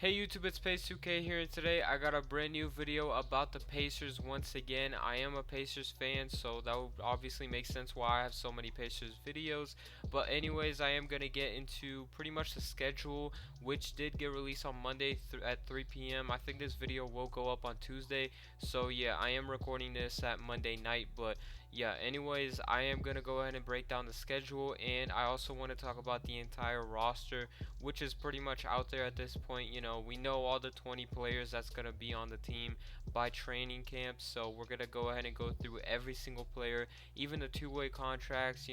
Hey YouTube, it's Pace2K here, and today I got a brand new video about the Pacers once again. I am a Pacers fan, so that would obviously make sense why I have so many Pacers videos. But anyways, I am going to get into pretty much the schedule, which did get released on Monday at 3 p.m. I think this video will go up on Tuesday, so yeah, I am recording this at Monday night. But yeah, anyways, I am going to go ahead and break down the schedule, and I also want to talk about the entire roster, which is pretty much out there at this point. We know all the 20 players that's going to be on the team by training camp, so we're going to go ahead and go through every single player, even the two-way contracts,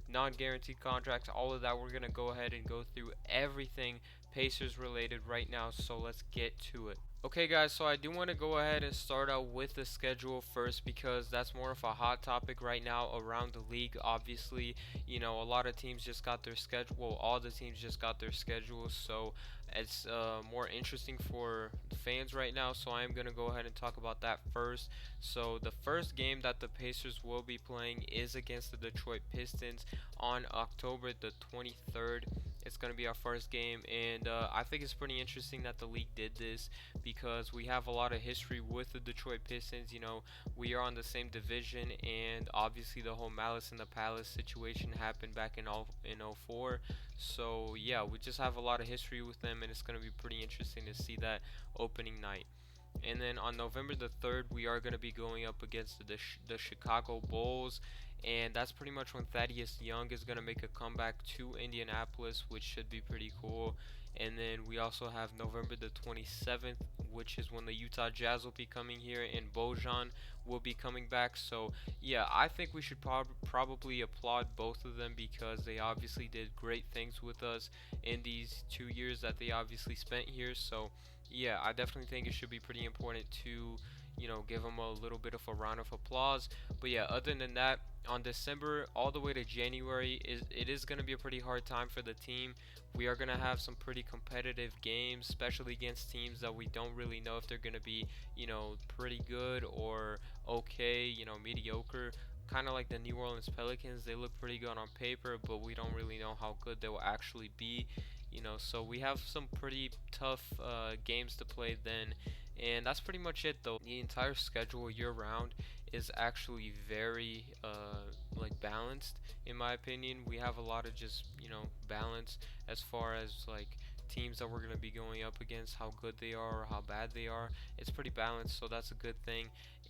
non-guaranteed contracts, all of that. We're going to go ahead and go through everything Pacers related right now, so let's get to it. Okay guys, so I do want to go ahead and start out with the schedule first, because that's more of a hot topic right now around the league. Obviously, a lot of teams just got their schedule, well, all the teams just got their schedules, so it's more interesting for the fans right now. So I am going to go ahead and talk about that first. So the first game that the Pacers will be playing is against the Detroit Pistons on October the 23rd. It's going to be our first game, and I think it's pretty interesting that the league did this, because we have a lot of history with the Detroit Pistons. We are on the same division, and obviously the whole Malice in the Palace situation happened back in 04. So yeah, we just have a lot of history with them, and it's going to be pretty interesting to see that opening night. And then on November the 3rd, we are going to be going up against the Chicago Bulls, and that's pretty much when Thaddeus Young is going to make a comeback to Indianapolis, which should be pretty cool. And then we also have November the 27th, which is when the Utah Jazz will be coming here, and Bojan will be coming back. So yeah, I think we should probably applaud both of them, because they obviously did great things with us in these 2 years that they obviously spent here. So yeah, I definitely think it should be pretty important to, give them a little bit of a round of applause. But yeah, other than that, on December all the way to January, it is going to be a pretty hard time for the team. We are going to have some pretty competitive games, especially against teams that we don't really know if they're going to be, pretty good or okay, mediocre. Kind of like the New Orleans Pelicans. They look pretty good on paper, but we don't really know how good they will actually be. So we have some pretty tough games to play then, and that's pretty much it though. The entire schedule year round is actually very like balanced, in my opinion. We have a lot of just balance as far as like teams that we're going to be going up against, how good they are or how bad they are. It's pretty balanced, so that's a good thing.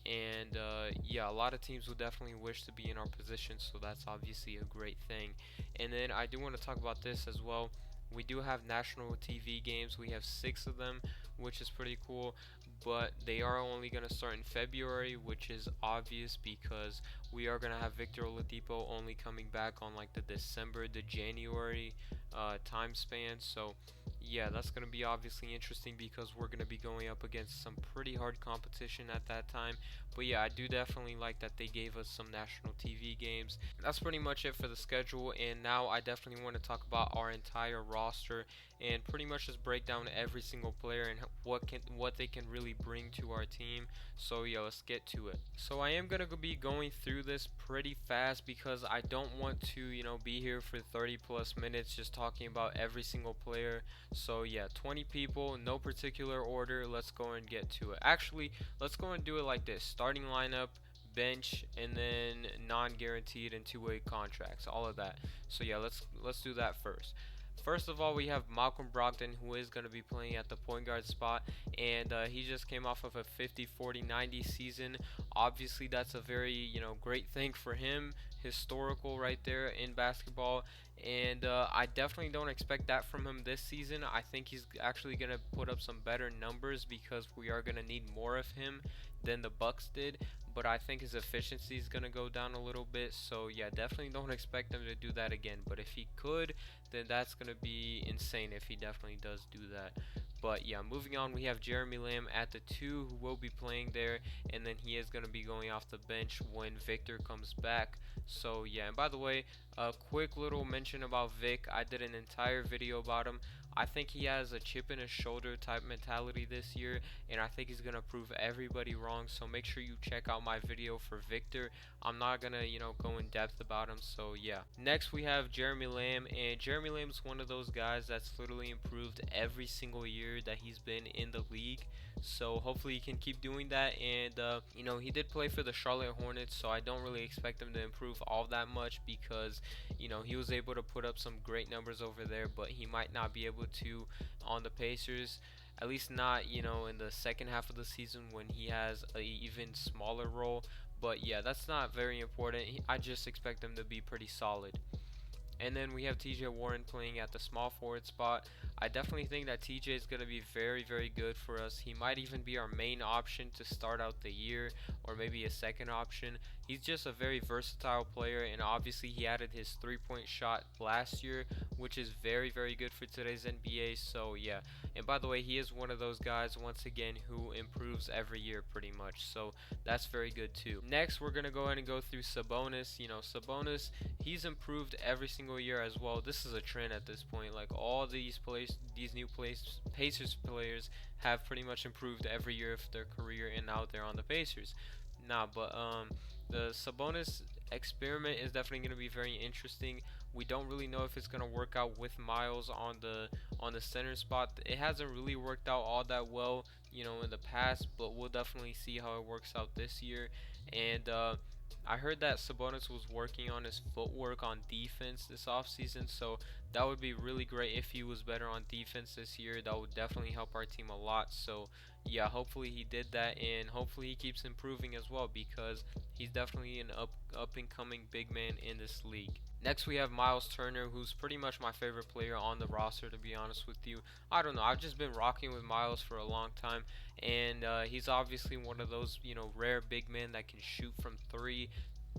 And yeah, a lot of teams will definitely wish to be in our position, so that's obviously a great thing. And then I do want to talk about this as well. We do have national TV games. We have 6 of them, which is pretty cool, but they are only going to start in February, which is obvious because we are going to have Victor Oladipo only coming back on like the December to January time span. So yeah, that's going to be obviously interesting, because we're going to be going up against some pretty hard competition at that time. But yeah, I do definitely like that they gave us some national TV games. That's pretty much it for the schedule, and now I definitely want to talk about our entire roster and pretty much just break down every single player and what they can really bring to our team. So yeah, let's get to it. So I am going to be going through this pretty fast, because I don't want to be here for 30 plus minutes just talking about every single player. So yeah, 20 people, no particular order. Let's go and get to it. Actually, let's go and do it like this: starting lineup, bench, and then non-guaranteed and two-way contracts, all of that. So yeah, let's do that first. First of all, we have Malcolm Brogdon, who is going to be playing at the point guard spot, and he just came off of a 50-40-90 season. Obviously, that's a very great thing for him, historical right there in basketball, and I definitely don't expect that from him this season. I think he's actually going to put up some better numbers, because we are going to need more of him than the Bucks did, but I think his efficiency is going to go down a little bit. So yeah, definitely don't expect him to do that again, but if he could, then that's going to be insane if he definitely does do that. But yeah, moving on, we have Jeremy Lamb at the 2, who will be playing there, and then he is going to be going off the bench when Victor comes back. So yeah, and by the way, a quick little mention about Vic. I did an entire video about him. I think he has a chip in his shoulder type mentality this year, and I think he's gonna prove everybody wrong. So make sure you check out my video for Victor. I'm not gonna, go in depth about him. So yeah. Next we have Jeremy Lamb, and Jeremy Lamb's one of those guys that's literally improved every single year that he's been in the league. So hopefully he can keep doing that. And he did play for the Charlotte Hornets, so I don't really expect him to improve all that much because he was able to put up some great numbers over there, but he might not be able to on the Pacers. At least not, in the second half of the season when he has a even smaller role. But yeah, that's not very important. I just expect him to be pretty solid. And then we have TJ Warren playing at the small forward spot. I definitely think that TJ is going to be very, very good for us. He might even be our main option to start out the year, or maybe a second option. He's just a very versatile player, and obviously he added his three-point shot last year, which is very, very good for today's NBA. So yeah, and by the way, he is one of those guys, once again, who improves every year pretty much. So that's very good too. Next, we're going to go ahead and go through Sabonis. Sabonis, he's improved every single year as well. This is a trend at this point. Like all these new Pacers players have pretty much improved every year of their career, and now they're on the Pacers. But the Sabonis experiment is definitely going to be very interesting. We don't really know if it's going to work out with Miles on the center spot. It hasn't really worked out all that well, in the past, but we'll definitely see how it works out this year. And I heard that Sabonis was working on his footwork on defense this offseason, so that would be really great if he was better on defense this year. That would definitely help our team a lot. So yeah, hopefully he did that, and hopefully he keeps improving as well, because he's definitely an up and coming big man in this league. Next we have Miles Turner, who's pretty much my favorite player on the roster, to be honest with you. I don't know, I've just been rocking with Miles for a long time, and he's obviously one of those rare big men that can shoot from three.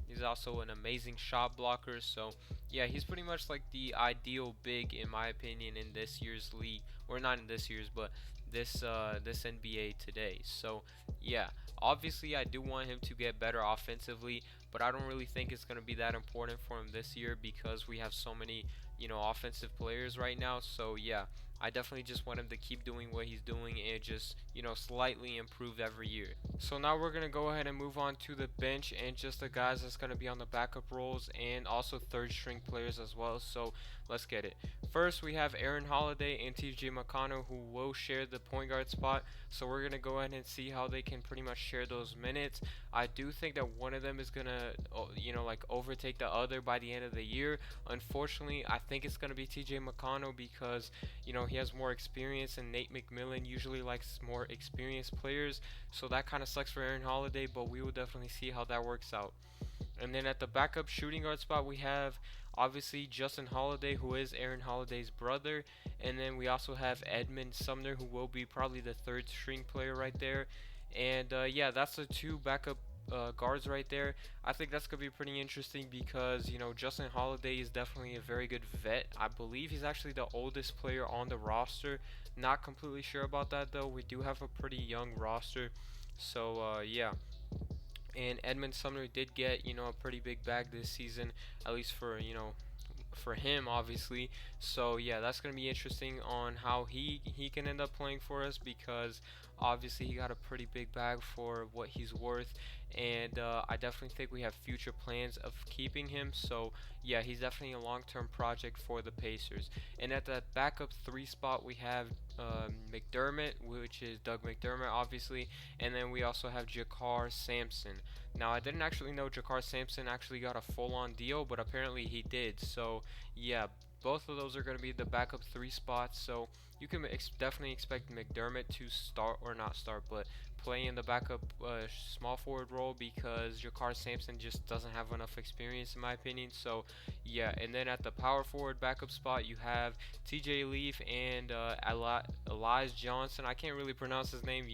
He's also an amazing shot blocker. So yeah, he's pretty much like the ideal big in my opinion in this year's league, or not in this year's, but this NBA today. So yeah, obviously I do want him to get better offensively, but I don't really think it's going to be that important for him this year because we have so many offensive players right now. So yeah, I definitely just want him to keep doing what he's doing and just slightly improve every year. So now we're gonna go ahead and move on to the bench and just the guys that's gonna be on the backup roles, and also third string players as well. So let's get it. First we have Aaron Holiday and TJ McConnell, who will share the point guard spot. So we're gonna go ahead and see how they can pretty much share those minutes. I do think that one of them is gonna overtake the other by the end of the year. Unfortunately, I think it's gonna be TJ McConnell because he has more experience, and Nate McMillan usually likes more experienced players. So that kind of sucks for Aaron Holiday, but we will definitely see how that works out. And then at the backup shooting guard spot, we have obviously Justin Holiday, who is Aaron Holiday's brother. And then we also have Edmund Sumner, who will be probably the third string player right there. And yeah, that's the two backup guards right there. I think that's going to be pretty interesting because, Justin Holiday is definitely a very good vet. I believe he's actually the oldest player on the roster. Not completely sure about that though. We do have a pretty young roster. So yeah. And Edmund Sumner did get, a pretty big bag this season, at least for him obviously. So yeah, that's going to be interesting on how he can end up playing for us, because obviously he got a pretty big bag for what he's worth, and I definitely think we have future plans of keeping him. So yeah, he's definitely a long-term project for the Pacers. And at that backup three spot we have McDermott, which is Doug McDermott obviously, and then we also have Jakar Sampson. Now I didn't actually know Jakar Sampson actually got a full-on deal, but apparently he did. So yeah, both of those are going to be the backup three spots. So you can definitely expect McDermott to start, or not start, but play in the backup small forward role, because Jakar Sampson just doesn't have enough experience in my opinion. So yeah, and then at the power forward backup spot you have TJ Leaf and Elijah Johnson. I can't really pronounce his name,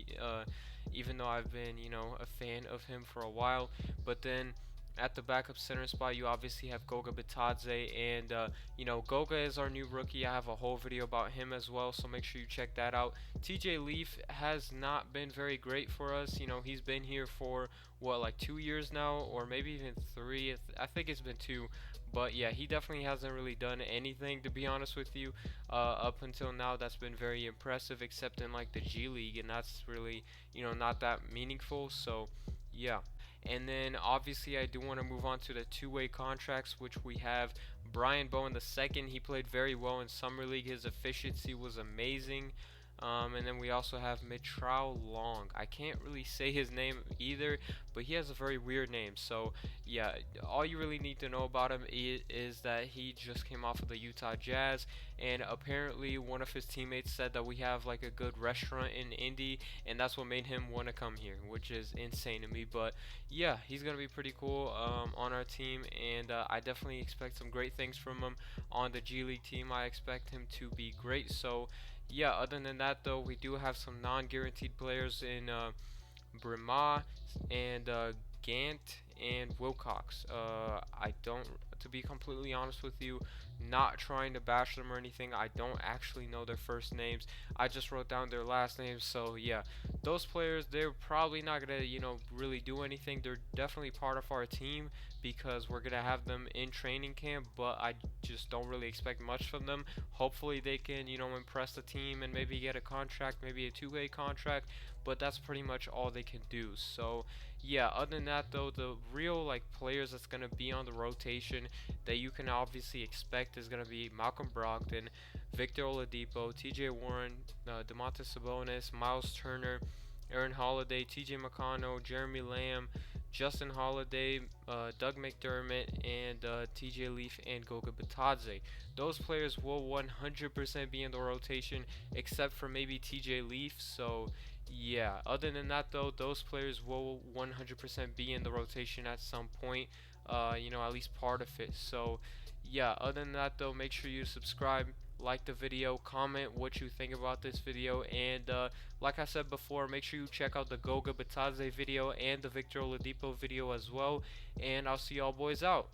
even though I've been a fan of him for a while. But then at the backup center spot, you obviously have Goga Bitadze, and Goga is our new rookie. I have a whole video about him as well, so make sure you check that out. TJ Leaf has not been very great for us. He's been here for what, like 2 years now, or maybe even 3. I think it's been 2. But yeah, he definitely hasn't really done anything, to be honest with you, up until now that's been very impressive, except in like the G League, and that's really, not that meaningful. So yeah. And then obviously I do want to move on to the two-way contracts, which we have Brian Bowen the second. He played very well in summer league. His efficiency was amazing. And then we also have Mitrao Long. I can't really say his name either, but he has a very weird name. So yeah, all you really need to know about him is that he just came off of the Utah Jazz, and apparently one of his teammates said that we have like a good restaurant in Indy, and that's what made him want to come here, which is insane to me. But yeah, he's gonna be pretty cool on our team, and I definitely expect some great things from him on the G League team. I expect him to be great. So yeah, other than that though, we do have some non-guaranteed players in Brima and Gant and Wilcox. I don't, to be completely honest with you, not trying to bash them or anything. I don't actually know their first names. I just wrote down their last names. So yeah, those players, they're probably not gonna, really do anything. They're definitely part of our team because we're gonna have them in training camp. But I just don't really expect much from them. Hopefully they can, impress the team and maybe get a contract, maybe a two-way contract, but that's pretty much all they can do. So yeah, other than that though, the real like players that's gonna be on the rotation that you can obviously expect is gonna be Malcolm Brogdon, Victor Oladipo, T.J. Warren, Domantas Sabonis, Miles Turner, Aaron Holiday, T.J. McConnell, Jeremy Lamb, Justin Holiday, Doug McDermott, and T.J. Leaf and Goga Batadze. Those players will 100% be in the rotation, except for maybe T.J. Leaf. So yeah, other than that though, those players will 100% be in the rotation at some point, at least part of it. So yeah, other than that though, make sure you subscribe, like the video, comment what you think about this video, and like I said before, make sure you check out the Goga Batadze video and the Victor Oladipo video as well, and I'll see y'all boys out.